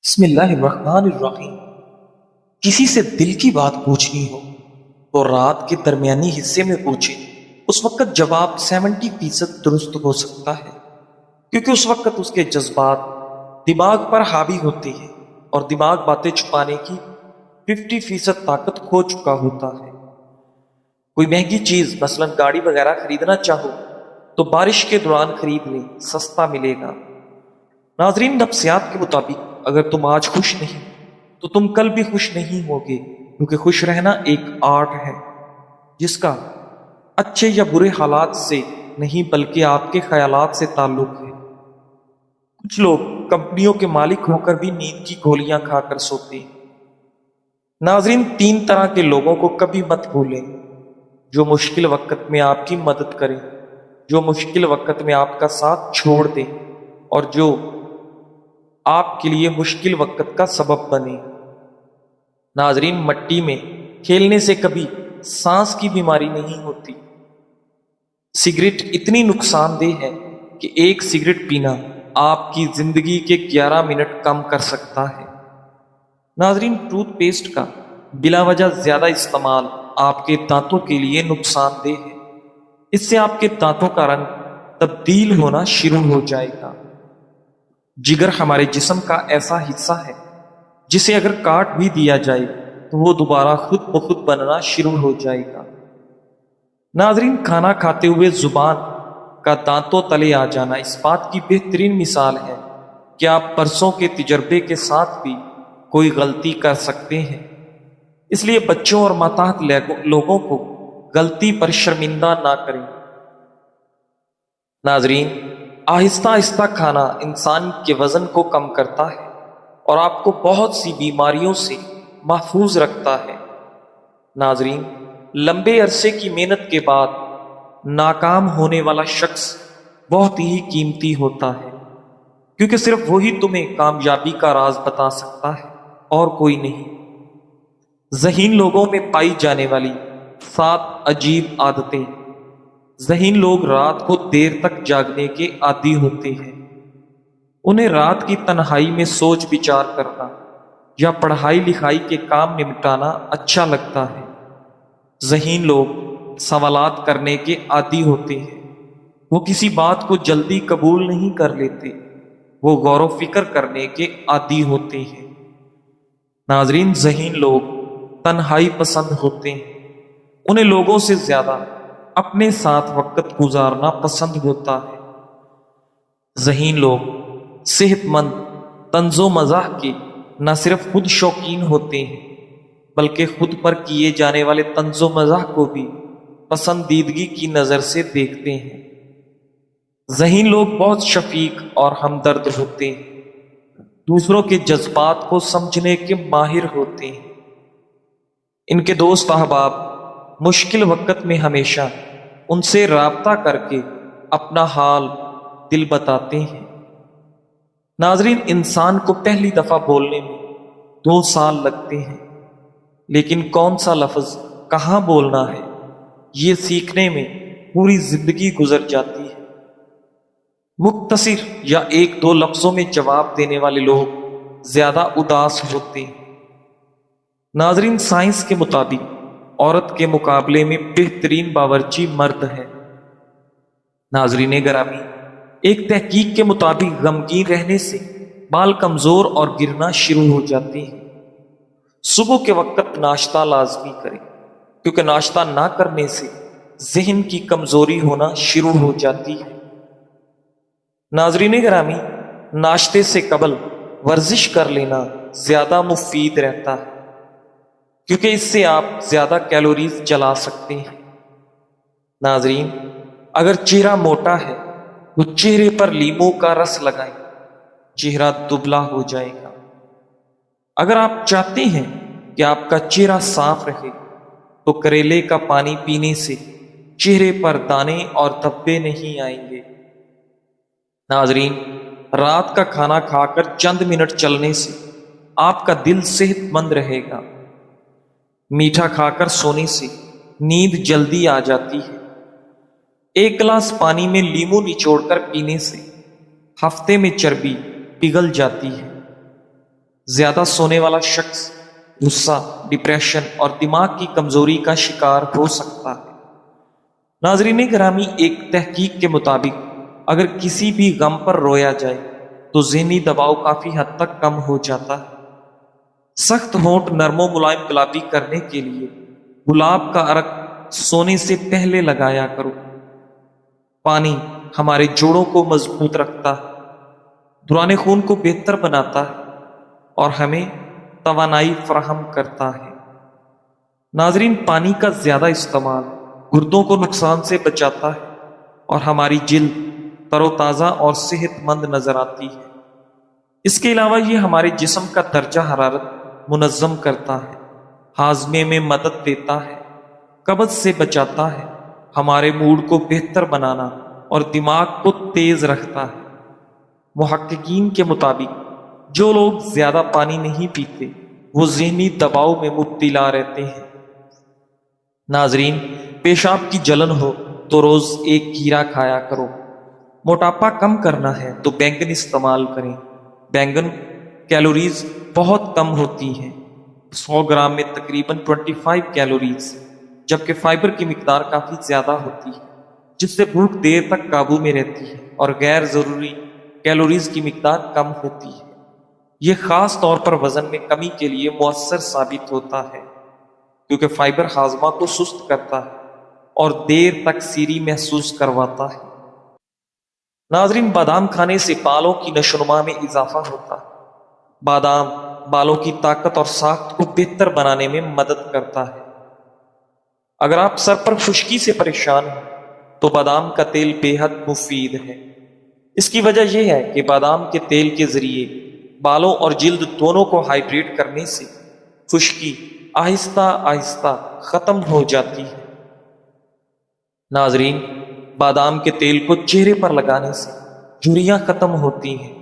بسم اللہ الرحمن الرحیم۔ کسی سے دل کی بات پوچھنی ہو تو رات کے درمیانی حصے میں پوچھیں۔ اس وقت جواب 70% درست ہو سکتا ہے، کیونکہ اس وقت اس کے جذبات دماغ پر حاوی ہوتے ہیں اور دماغ باتیں چھپانے کی 50% طاقت کھو چکا ہوتا ہے۔ کوئی مہنگی چیز مثلا گاڑی وغیرہ خریدنا چاہو تو بارش کے دوران خرید لیں، سستا ملے گا۔ ناظرین، نفسیات کے مطابق اگر تم آج خوش نہیں تو تم کل بھی خوش نہیں ہوگے، کیونکہ خوش رہنا ایک آرٹ ہے جس کا اچھے یا برے حالات سے نہیں بلکہ آپ کے خیالات سے تعلق ہے۔ کچھ لوگ کمپنیوں کے مالک ہو کر بھی نیند کی گولیاں کھا کر سوتے ہیں۔ ناظرین، 3 طرح کے لوگوں کو کبھی مت بھولیں: جو مشکل وقت میں آپ کی مدد کریں، جو مشکل وقت میں آپ کا ساتھ چھوڑ دیں، اور جو آپ کے لیے مشکل وقت کا سبب بنے۔ ناظرین، مٹی میں کھیلنے سے کبھی سانس کی بیماری نہیں ہوتی۔ سگریٹ اتنی نقصان دہ ہے کہ ایک سگریٹ پینا آپ کی زندگی کے 11 منٹ کم کر سکتا ہے۔ ناظرین، ٹوتھ پیسٹ کا بلا وجہ زیادہ استعمال آپ کے دانتوں کے لیے نقصان دہ ہے۔ اس سے آپ کے دانتوں کا رنگ تبدیل ہونا شروع ہو جائے گا۔ جگر ہمارے جسم کا ایسا حصہ ہے جسے اگر کاٹ بھی دیا جائے تو وہ دوبارہ خود بخود بننا شروع ہو جائے گا۔ ناظرین، کھانا کھاتے ہوئے زبان کا دانتوں تلے آ جانا اس بات کی بہترین مثال ہے کہ آپ برسوں کے تجربے کے ساتھ بھی کوئی غلطی کر سکتے ہیں۔ اس لیے بچوں اور ماتحت لوگوں کو غلطی پر شرمندہ نہ کریں۔ ناظرین، آہستہ آہستہ کھانا انسان کے وزن کو کم کرتا ہے اور آپ کو بہت سی بیماریوں سے محفوظ رکھتا ہے۔ ناظرین، لمبے عرصے کی محنت کے بعد ناکام ہونے والا شخص بہت ہی قیمتی ہوتا ہے، کیونکہ صرف وہی تمہیں کامیابی کا راز بتا سکتا ہے اور کوئی نہیں۔ ذہین لوگوں میں پائی جانے والی 7 عجیب عادتیں۔ ذہین لوگ رات کو دیر تک جاگنے کے عادی ہوتے ہیں۔ انہیں رات کی تنہائی میں سوچ بچار کرنا یا پڑھائی لکھائی کے کام نمٹانا اچھا لگتا ہے۔ ذہین لوگ سوالات کرنے کے عادی ہوتے ہیں۔ وہ کسی بات کو جلدی قبول نہیں کر لیتے، وہ غور و فکر کرنے کے عادی ہوتے ہیں۔ ناظرین، ذہین لوگ تنہائی پسند ہوتے ہیں۔ انہیں لوگوں سے زیادہ اپنے ساتھ وقت گزارنا پسند ہوتا ہے۔ ذہین لوگ صحت مند طنز و مزاح کے نہ صرف خود شوقین ہوتے ہیں بلکہ خود پر کیے جانے والے طنز و مزاح کو بھی پسندیدگی کی نظر سے دیکھتے ہیں۔ ذہین لوگ بہت شفیق اور ہمدرد ہوتے ہیں، دوسروں کے جذبات کو سمجھنے کے ماہر ہوتے ہیں۔ ان کے دوست احباب مشکل وقت میں ہمیشہ ان سے رابطہ کر کے اپنا حال دل بتاتے ہیں۔ ناظرین، انسان کو پہلی دفعہ بولنے میں 2 سال لگتے ہیں، لیکن کون سا لفظ کہاں بولنا ہے یہ سیکھنے میں پوری زندگی گزر جاتی ہے۔ مختصر یا 1-2 لفظوں میں جواب دینے والے لوگ زیادہ اداس ہوتے ہیں۔ ناظرین، سائنس کے مطابق عورت کے مقابلے میں بہترین باورچی مرد ہے۔ ناظرین گرامی، ایک تحقیق کے مطابق غمگین رہنے سے بال کمزور اور گرنا شروع ہو جاتے ہیں۔ صبح کے وقت ناشتہ لازمی کریں، کیونکہ ناشتہ نہ کرنے سے ذہن کی کمزوری ہونا شروع ہو جاتی ہے۔ ناظرین گرامی، ناشتے سے قبل ورزش کر لینا زیادہ مفید رہتا ہے، کیونکہ اس سے آپ زیادہ کیلوریز جلا سکتے ہیں۔ ناظرین، اگر چہرہ موٹا ہے تو چہرے پر لیموں کا رس لگائیں، چہرہ دبلا ہو جائے گا۔ اگر آپ چاہتے ہیں کہ آپ کا چہرہ صاف رہے تو کریلے کا پانی پینے سے چہرے پر دانے اور دھبے نہیں آئیں گے۔ ناظرین، رات کا کھانا کھا کر چند منٹ چلنے سے آپ کا دل صحت مند رہے گا۔ میٹھا کھا کر سونے سے نیند جلدی آ جاتی ہے۔ 1 گلاس پانی میں لیموں نچوڑ کر پینے سے ہفتے میں چربی پگھل جاتی ہے۔ زیادہ سونے والا شخص غصہ، ڈپریشن اور دماغ کی کمزوری کا شکار ہو سکتا ہے۔ ناظرین گرامی، ایک تحقیق کے مطابق اگر کسی بھی غم پر رویا جائے تو ذہنی دباؤ کافی حد تک کم ہو جاتا ہے۔ سخت ہونٹ نرم و ملائم گلابی کرنے کے لیے گلاب کا عرق سونے سے پہلے لگایا کرو۔ پانی ہمارے جوڑوں کو مضبوط رکھتا ہے، دوران خون کو بہتر بناتا ہے اور ہمیں توانائی فراہم کرتا ہے۔ ناظرین، پانی کا زیادہ استعمال گردوں کو نقصان سے بچاتا ہے اور ہماری جلد تر و تازہ اور صحت مند نظر آتی ہے۔ اس کے علاوہ یہ ہمارے جسم کا درجہ حرارت منظم کرتا ہے، ہاضمے میں مدد دیتا ہے، قبض سے بچاتا ہے، ہمارے موڈ کو بہتر بنانا اور دماغ کو تیز رکھتا ہے۔ محققین کے مطابق جو لوگ زیادہ پانی نہیں پیتے وہ ذہنی دباؤ میں مبتلا رہتے ہیں۔ ناظرین، پیشاب کی جلن ہو تو روز ایک کھیرا کھایا کرو۔ موٹاپا کم کرنا ہے تو بینگن استعمال کریں۔ بینگن کیلوریز بہت کم ہوتی ہیں، 100 گرام میں تقریباً 25 کیلوریز، جبکہ فائبر کی مقدار کافی زیادہ ہوتی ہے جس سے بھوک دیر تک قابو میں رہتی ہے اور غیر ضروری کیلوریز کی مقدار کم ہوتی ہے۔ یہ خاص طور پر وزن میں کمی کے لیے مؤثر ثابت ہوتا ہے کیونکہ فائبر ہاضمہ کو سست کرتا ہے اور دیر تک سیری محسوس کرواتا ہے۔ ناظرین، بادام کھانے سے بالوں کی نشوونما میں اضافہ ہوتا ہے۔ بادام بالوں کی طاقت اور ساخت کو بہتر بنانے میں مدد کرتا ہے۔ اگر آپ سر پر خشکی سے پریشان ہیں تو بادام کا تیل بے حد مفید ہے۔ اس کی وجہ یہ ہے کہ بادام کے تیل کے ذریعے بالوں اور جلد دونوں کو ہائیڈریٹ کرنے سے خشکی آہستہ آہستہ ختم ہو جاتی ہے۔ ناظرین، بادام کے تیل کو چہرے پر لگانے سے جھریاں ختم ہوتی ہیں،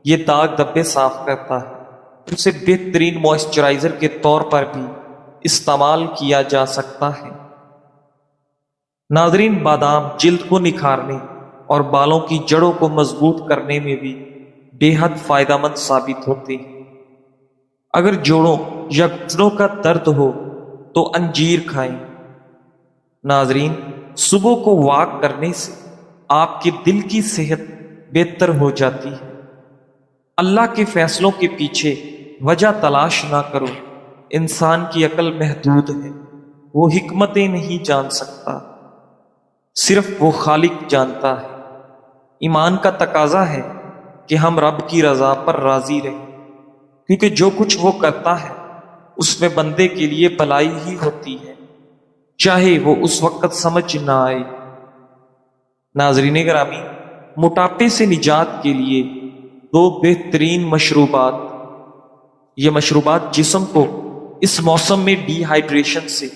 یہ داغ دھبے صاف کرتا ہے، اسے بہترین موئسچرائزر کے طور پر بھی استعمال کیا جا سکتا ہے۔ ناظرین، بادام جلد کو نکھارنے اور بالوں کی جڑوں کو مضبوط کرنے میں بھی بے حد فائدہ مند ثابت ہوتے ہیں۔ اگر جوڑوں یا گھٹنوں کا درد ہو تو انجیر کھائیں۔ ناظرین، صبح کو واک کرنے سے آپ کے دل کی صحت بہتر ہو جاتی ہے۔ اللہ کے فیصلوں کے پیچھے وجہ تلاش نہ کرو، انسان کی عقل محدود ہے، وہ حکمتیں نہیں جان سکتا، صرف وہ خالق جانتا ہے۔ ایمان کا تقاضا ہے کہ ہم رب کی رضا پر راضی رہیں، کیونکہ جو کچھ وہ کرتا ہے اس میں بندے کے لیے بھلائی ہی ہوتی ہے، چاہے وہ اس وقت سمجھ نہ آئے۔ ناظرین گرامی، موٹاپے سے نجات کے لیے 2 بہترین مشروبات۔ یہ مشروبات جسم کو اس موسم میں ڈی ہائیڈریشن سے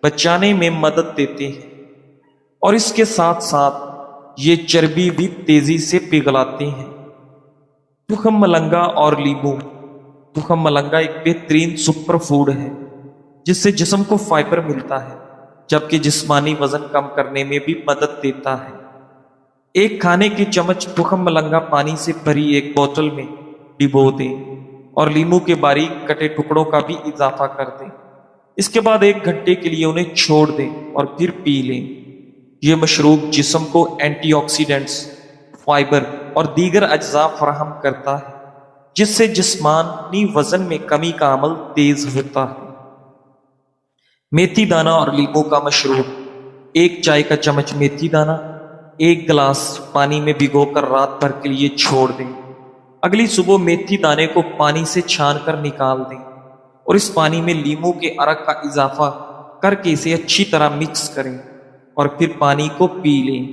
بچانے میں مدد دیتے ہیں اور اس کے ساتھ ساتھ یہ چربی بھی تیزی سے پگھلاتے ہیں۔ تخم ملنگا اور لیمو۔ تخم ملنگا ایک بہترین سپر فوڈ ہے جس سے جسم کو فائبر ملتا ہے جبکہ جسمانی وزن کم کرنے میں بھی مدد دیتا ہے۔ ایک کھانے کے چمچ تخم ملنگا پانی سے بھری ایک بوتل میں ڈبو دیں اور لیمو کے باریک کٹے ٹکڑوں کا بھی اضافہ کر دیں۔ اس کے بعد 1 گھنٹے کے لیے انہیں چھوڑ دیں اور پھر پی لیں۔ یہ مشروب جسم کو اینٹی آکسیڈنٹس، فائبر اور دیگر اجزاء فراہم کرتا ہے جس سے جسمانی وزن میں کمی کا عمل تیز ہوتا ہے۔ میتھی دانہ اور لیمو کا مشروب۔ 1 چائے کا چمچ میتھی دانہ 1 گلاس پانی میں بھگو کر رات بھر کے لیے چھوڑ دیں۔ اگلی صبح میتھی دانے کو پانی سے چھان کر نکال دیں اور اس پانی میں لیمو کے عرق کا اضافہ کر کے اسے اچھی طرح مکس کریں اور پھر پانی کو پی لیں۔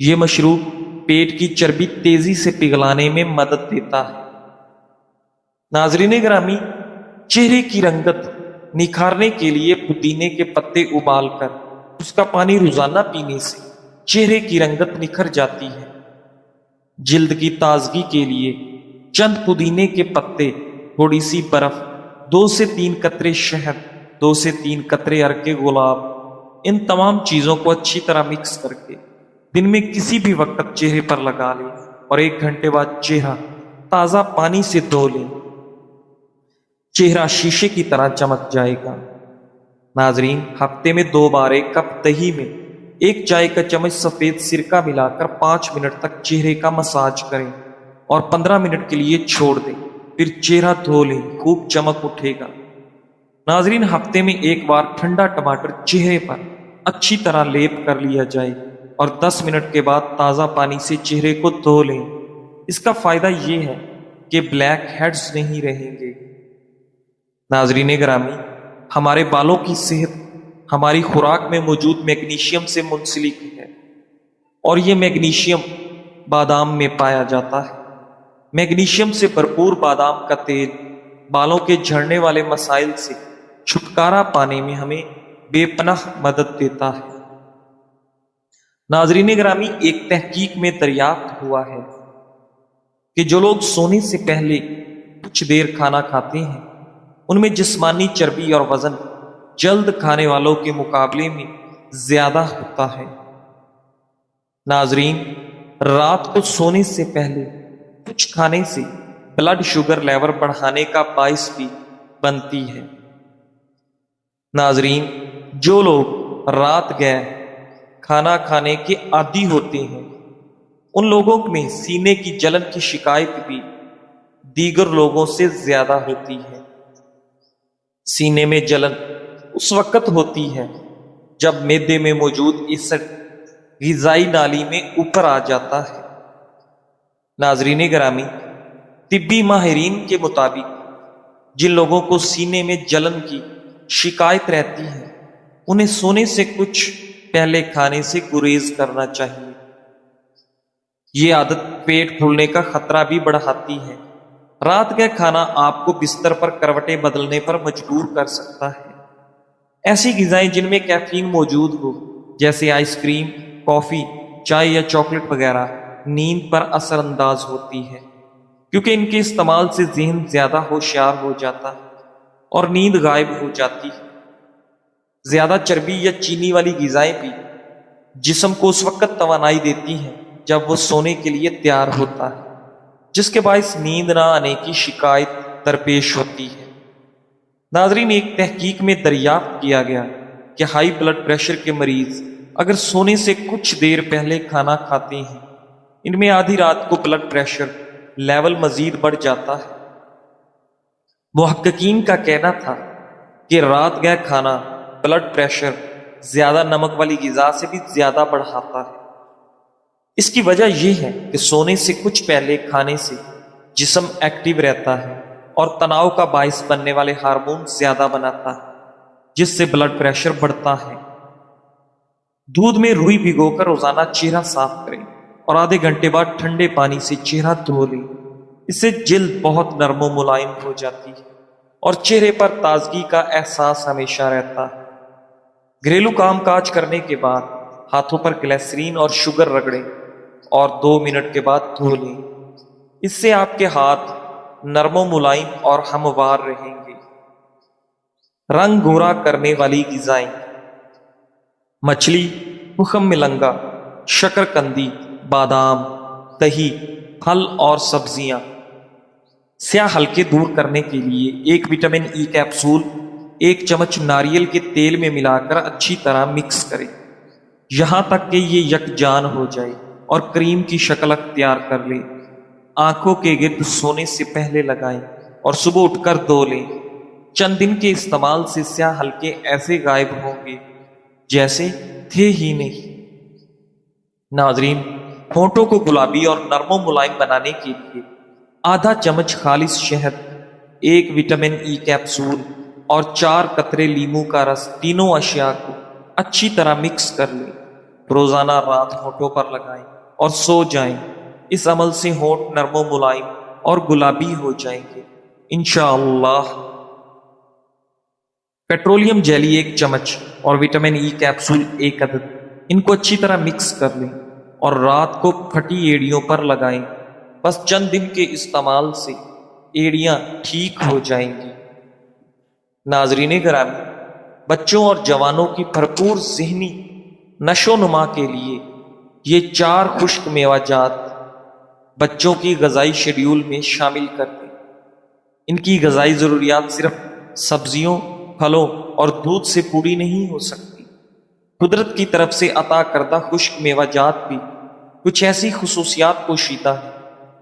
یہ مشروب پیٹ کی چربی تیزی سے پگھلانے میں مدد دیتا ہے۔ ناظرین گرامی، چہرے کی رنگت نکھارنے کے لیے پودینے کے پتے ابال کر اس کا پانی روزانہ پینے سے چہرے کی رنگت نکھر جاتی ہے۔ جلد کی تازگی کے لیے چند پودینے کے پتے، تھوڑی سی برف، 2 سے 3 قطرے شہد، 2 سے 3 قطرے عرق گلاب، ان تمام چیزوں کو اچھی طرح مکس کر کے دن میں کسی بھی وقت چہرے پر لگا لیں اور 1 گھنٹے بعد چہرہ تازہ پانی سے دھو لیں۔ چہرہ شیشے کی طرح چمک جائے گا۔ ناظرین، ہفتے میں 2 بار 1 کپ دہی میں 1 چائے کا چمچ سفید سرکہ ملا کر 5 منٹ تک چہرے کا مساج کریں اور 15 منٹ کے لیے چھوڑ دیں، پھر چہرہ دھو لیں، خوب چمک اٹھے گا۔ ناظرین، ہفتے میں 1 بار ٹھنڈا ٹماٹر چہرے پر اچھی طرح لیپ کر لیا جائے اور 10 منٹ کے بعد تازہ پانی سے چہرے کو دھو لیں۔ اس کا فائدہ یہ ہے کہ بلیک ہیڈز نہیں رہیں گے۔ ناظرین گرامی، ہمارے بالوں کی صحت ہماری خوراک میں موجود میگنیشیم سے منسلک ہے، اور یہ میگنیشیم بادام میں پایا جاتا ہے۔ میگنیشیم سے بھرپور بادام کا تیل بالوں کے جھڑنے والے مسائل سے چھٹکارا پانے میں ہمیں بے پناہ مدد دیتا ہے۔ ناظرین گرامی، ایک تحقیق میں دریافت ہوا ہے کہ جو لوگ سونے سے پہلے کچھ دیر کھانا کھاتے ہیں، ان میں جسمانی چربی اور وزن جلد کھانے والوں کے مقابلے میں زیادہ ہوتا ہے۔ ناظرین، رات کو سونے سے پہلے کچھ کھانے سے بلڈ شوگر لیول بڑھانے کا باعث بھی بنتی ہے۔ ناظرین، جو لوگ رات گئے کھانا کھانے کے عادی ہوتے ہیں، ان لوگوں میں سینے کی جلن کی شکایت بھی دیگر لوگوں سے زیادہ ہوتی ہے۔ سینے میں جلن اس وقت ہوتی ہے جب معدے میں موجود ایسڈ غذائی نالی میں اوپر آ جاتا ہے۔ ناظرین گرامی، طبی ماہرین کے مطابق جن لوگوں کو سینے میں جلن کی شکایت رہتی ہے، انہیں سونے سے کچھ پہلے کھانے سے گریز کرنا چاہیے۔ یہ عادت پیٹ پھولنے کا خطرہ بھی بڑھاتی ہے۔ رات کا کھانا آپ کو بستر پر کروٹیں بدلنے پر مجبور کر سکتا ہے۔ ایسی غذائیں جن میں کیفین موجود ہو، جیسے آئس کریم، کافی، چائے یا چاکلیٹ وغیرہ، نیند پر اثر انداز ہوتی ہے، کیونکہ ان کے استعمال سے ذہن زیادہ ہوشیار ہو جاتا ہے اور نیند غائب ہو جاتی ہے۔ زیادہ چربی یا چینی والی غذائیں بھی جسم کو اس وقت توانائی دیتی ہیں جب وہ سونے کے لیے تیار ہوتا ہے، جس کے باعث نیند نہ آنے کی شکایت درپیش ہوتی ہے۔ ناظرین، ایک تحقیق میں دریافت کیا گیا کہ ہائی بلڈ پریشر کے مریض اگر سونے سے کچھ دیر پہلے کھانا کھاتے ہیں، ان میں آدھی رات کو بلڈ پریشر لیول مزید بڑھ جاتا ہے۔ محققین کا کہنا تھا کہ رات گئے کھانا بلڈ پریشر زیادہ نمک والی غذا سے بھی زیادہ بڑھاتا ہے۔ اس کی وجہ یہ ہے کہ سونے سے کچھ پہلے کھانے سے جسم ایکٹیو رہتا ہے اور تناؤ کا باعث بننے والے ہارمون زیادہ بناتا ہے، جس سے بلڈ پریشر بڑھتا ہے۔ دودھ میں روئی بھگو کر روزانہ چہرہ صاف کریں اور آدھے گھنٹے بعد ٹھنڈے پانی سے چہرہ دھو لیں۔ اس سے جلد بہت نرم و ملائم ہو جاتی ہے اور چہرے پر تازگی کا احساس ہمیشہ رہتا ہے۔ گھریلو کام کاج کرنے کے بعد ہاتھوں پر گلیسرین اور شوگر رگڑیں اور 2 منٹ کے بعد دھو لیں۔ اس سے آپ کے ہاتھ نرم و ملائم اور ہموار رہیں گے۔ رنگ گورا کرنے والی غذائیں: مچھلی، تخم ملنگا، شکرکندی، بادام، دہی، پھل اور سبزیاں۔ سیاہ ہلکے دور کرنے کے لیے 1 وٹامن ای کیپسول 1 چمچ ناریل کے تیل میں ملا کر اچھی طرح مکس کریں، یہاں تک کہ یہ یکجان ہو جائے اور کریم کی شکل اختیار کر لیں۔ آنکھوں کے گرد سونے سے پہلے لگائیں اور صبح اٹھ کر دھو لیں۔ چند دن کے استعمال سے سیاہ ہلکے ایسے غائب ہوں گے جیسے تھے ہی نہیں۔ ناظرین، ہونٹوں کو گلابی اور نرم و ملائم بنانے کے لیے آدھا چمچ خالص شہد، 1 وٹامن ای کیپسول اور 4 قطرے لیموں کا رس، تینوں اشیاء کو اچھی طرح مکس کر لیں۔ روزانہ رات ہونٹوں پر لگائیں اور سو جائیں۔ اس عمل سے ہونٹ نرم و ملائم اور گلابی ہو جائیں گے انشاءاللہ۔ پیٹرولیم جیلی 1 چمچ اور وٹامن ای کیپسول 1 عدد، ان کو اچھی طرح مکس کر لیں اور رات کو پھٹی ایڑیوں پر لگائیں۔ بس چند دن کے استعمال سے ایڑیاں ٹھیک ہو جائیں گی۔ ناظرین گرامی، بچوں اور جوانوں کی بھرپور ذہنی نشو و نما کے لیے یہ 4 خشک میوہ جات بچوں کی غذائی شیڈول میں شامل کر دیں۔ ان کی غذائی ضروریات صرف سبزیوں، پھلوں اور دودھ سے پوری نہیں ہو سکتی۔ قدرت کی طرف سے عطا کردہ خشک میوہ جات بھی کچھ ایسی خصوصیات پوشیدہ ہیں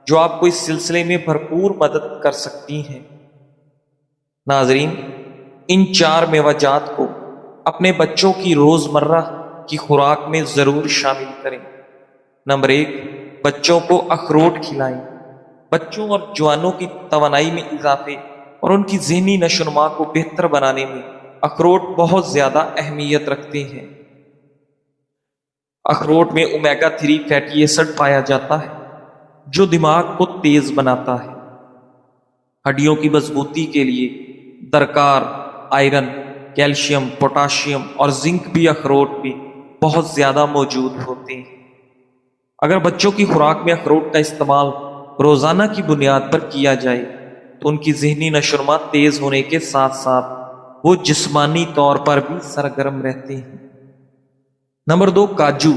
جو آپ کو اس سلسلے میں بھرپور مدد کر سکتی ہیں۔ ناظرین، ان 4 میوہ جات کو اپنے بچوں کی روزمرہ کی خوراک میں ضرور شامل کریں۔ نمبر 1، بچوں کو اخروٹ کھلائیں۔ بچوں اور جوانوں کی توانائی میں اضافے اور ان کی ذہنی نشو و نما کو بہتر بنانے میں اخروٹ بہت زیادہ اہمیت رکھتے ہیں۔ اخروٹ میں اومیگا 3 فیٹی ایسڈ پایا جاتا ہے جو دماغ کو تیز بناتا ہے۔ ہڈیوں کی مضبوطی کے لیے درکار آئرن، کیلشیم، پوٹاشیم اور زنک بھی اخروٹ میں بہت زیادہ موجود ہوتے ہیں۔ اگر بچوں کی خوراک میں اخروٹ کا استعمال روزانہ کی بنیاد پر کیا جائے تو ان کی ذہنی نشو و نما تیز ہونے کے ساتھ ساتھ وہ جسمانی طور پر بھی سرگرم رہتے ہیں۔ نمبر 2، کاجو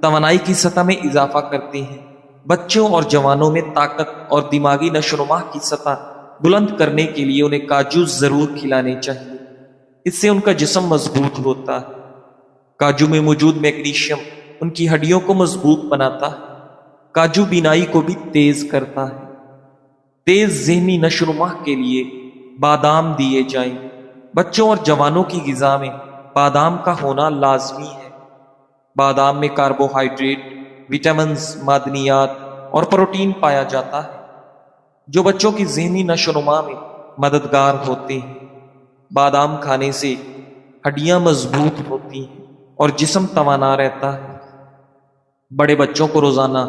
توانائی کی سطح میں اضافہ کرتے ہیں۔ بچوں اور جوانوں میں طاقت اور دماغی نشو و نما کی سطح بلند کرنے کے لیے انہیں کاجو ضرور کھلانے چاہیے۔ اس سے ان کا جسم مضبوط ہوتا ہے۔ کاجو میں موجود میگنیشیم ان کی ہڈیوں کو مضبوط بناتا ہے۔ کاجو بینائی کو بھی تیز کرتا ہے۔ تیز ذہنی نشو و نما کے لیے بادام دیے جائیں۔ بچوں اور جوانوں کی غذا میں بادام کا ہونا لازمی ہے۔ بادام میں کاربوہائیڈریٹ، وٹامنز، معدنیات اور پروٹین پایا جاتا ہے جو بچوں کی ذہنی نشو و نما میں مددگار ہوتے ہیں۔ بادام کھانے سے ہڈیاں مضبوط ہوتی ہیں اور جسم توانا رہتا ہے۔ بڑے بچوں کو روزانہ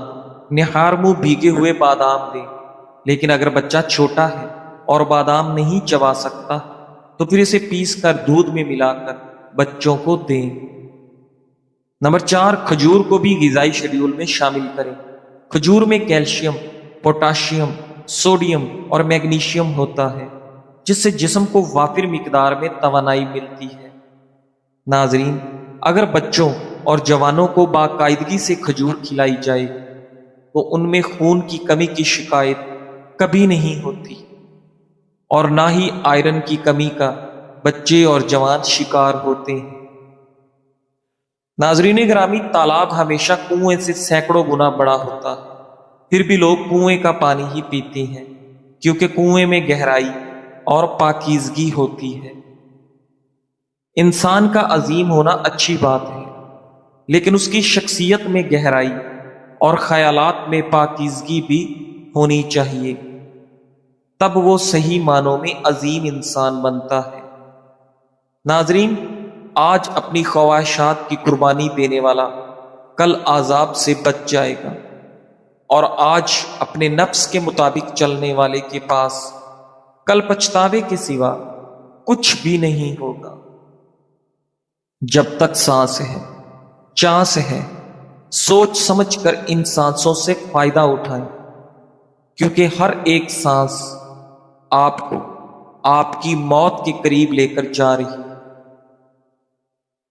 نہار منہ بھیگے ہوئے بادام دیں، لیکن اگر بچہ چھوٹا ہے اور بادام نہیں چبا سکتا تو پھر اسے پیس کر دودھ میں ملا کر بچوں کو دیں۔ نمبر 4، کھجور کو بھی غذائی شیڈول میں شامل کریں۔ کھجور میں کیلشیم، پوٹاشیم، سوڈیم اور میگنیشیم ہوتا ہے جس سے جسم کو وافر مقدار میں توانائی ملتی ہے۔ ناظرین، اگر بچوں اور جوانوں کو باقاعدگی سے کھجور کھلائی جائے تو ان میں خون کی کمی کی شکایت کبھی نہیں ہوتی اور نہ ہی آئرن کی کمی کا بچے اور جوان شکار ہوتے ہیں۔ ناظرین گرامی، تالاب ہمیشہ کنویں سے سینکڑوں گنا بڑا ہوتا ہے، پھر بھی لوگ کنویں کا پانی ہی پیتے ہیں کیونکہ کنویں میں گہرائی اور پاکیزگی ہوتی ہے۔ انسان کا عظیم ہونا اچھی بات ہے، لیکن اس کی شخصیت میں گہرائی اور خیالات میں پاکیزگی بھی ہونی چاہیے، تب وہ صحیح معنوں میں عظیم انسان بنتا ہے۔ ناظرین، آج اپنی خواہشات کی قربانی دینے والا کل عذاب سے بچ جائے گا، اور آج اپنے نفس کے مطابق چلنے والے کے پاس کل پچھتاوے کے سوا کچھ بھی نہیں ہوگا۔ جب تک سانس ہے، چانس ہے، سوچ سمجھ کر ان سانسوں سے فائدہ اٹھائیں، کیونکہ ہر ایک سانس آپ کو آپ کی موت کے قریب لے کر جا رہی ہے۔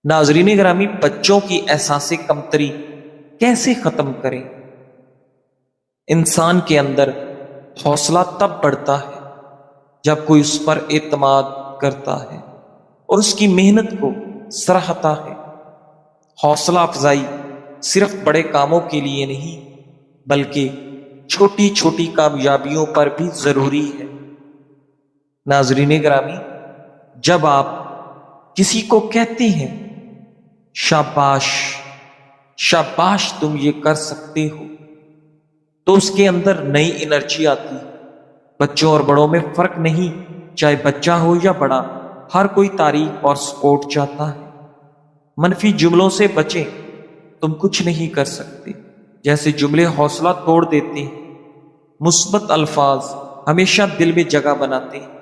ناظرین گرامی، بچوں کی احساس کمتری کیسے ختم کریں؟ انسان کے اندر حوصلہ تب بڑھتا ہے جب کوئی اس پر اعتماد کرتا ہے اور اس کی محنت کو سراہتا ہے۔ حوصلہ افزائی صرف بڑے کاموں کے لیے نہیں بلکہ چھوٹی چھوٹی کامیابیوں پر بھی ضروری ہے۔ ناظرین گرامی، جب آپ کسی کو کہتے ہیں شاباش شاباش تم یہ کر سکتے ہو، تو اس کے اندر نئی انرجی آتی ہے۔ بچوں اور بڑوں میں فرق نہیں، چاہے بچہ ہو یا بڑا، ہر کوئی تعریف اور سپورٹ چاہتا ہے۔ منفی جملوں سے بچیں، تم کچھ نہیں کر سکتے جیسے جملے حوصلہ توڑ دیتے ہیں۔ مثبت الفاظ ہمیشہ دل میں جگہ بناتے ہیں۔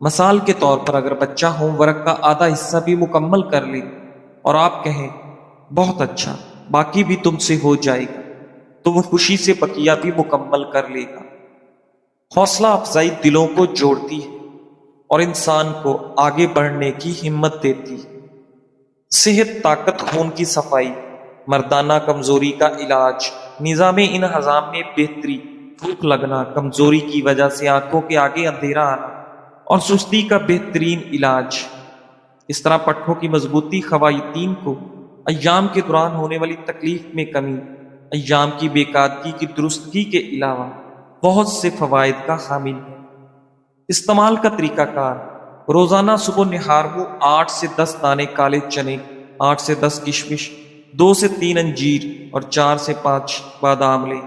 مثال کے طور پر، اگر بچہ ہوم ورک کا آدھا حصہ بھی مکمل کر لے اور آپ کہیں بہت اچھا، باقی بھی تم سے ہو جائے گا، تو وہ خوشی سے بقیہ بھی مکمل کر لے گا۔ حوصلہ افزائی دلوں کو جوڑتی ہے اور انسان کو آگے بڑھنے کی ہمت دیتی ہے۔ صحت، طاقت، خون کی صفائی، مردانہ کمزوری کا علاج، نظام انہضام میں بہتری بھوک لگنا، کمزوری کی وجہ سے آنکھوں کے آگے اندھیرا آنا اور سستی کا بہترین علاج۔ اس طرح پٹھوں کی مضبوطی خواتین کو ایام کے دوران ہونے والی تکلیف میں کمی، ایام کی بے قاعدگی کی درستگی کے علاوہ بہت سے فوائد کا حامل ہے۔ استعمال کا طریقہ کار: روزانہ صبح نہار منہ 8 سے 10 دانے کالے چنے، 8 سے 10 کشمش، 2 سے 3 انجیر اور 4 سے 5 بادام لیں۔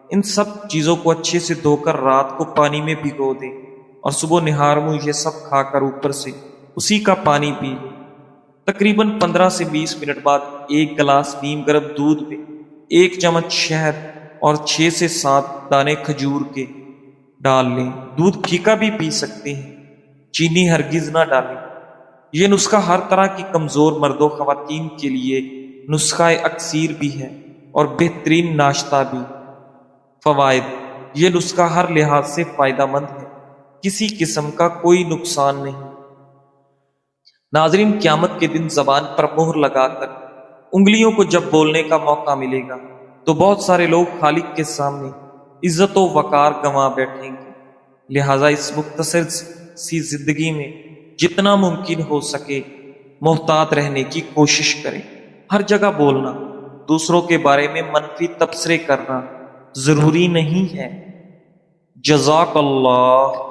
ان سب چیزوں کو اچھے سے دھو کر رات کو پانی میں بھگو دیں اور صبح نہار منہ یہ سب کھا کر اوپر سے اسی کا پانی پی لیں۔ تقریباً 15 سے 20 منٹ بعد ایک گلاس نیم گرم دودھ میں 1 چمچ شہد اور 6 سے 7 دانے کھجور کے ڈال لیں۔ دودھ پھیکا بھی پی سکتے ہیں، چینی ہرگز نہ ڈالیں۔ یہ نسخہ ہر طرح کی کمزور مرد و خواتین کے لیے نسخہ اکسیر بھی ہے اور بہترین ناشتہ بھی۔ فوائد: یہ نسخہ ہر لحاظ سے فائدہ مند ہے، کسی قسم کا کوئی نقصان نہیں۔ ناظرین، قیامت کے دن زبان پر مہر لگا کر انگلیوں کو جب بولنے کا موقع ملے گا تو بہت سارے لوگ خالق کے سامنے عزت و وقار گنوا بیٹھیں گے۔ لہٰذا اس مختصر سی زندگی میں جتنا ممکن ہو سکے محتاط رہنے کی کوشش کریں۔ ہر جگہ بولنا، دوسروں کے بارے میں منفی تبصرے کرنا ضروری نہیں ہے۔ جزاک اللہ۔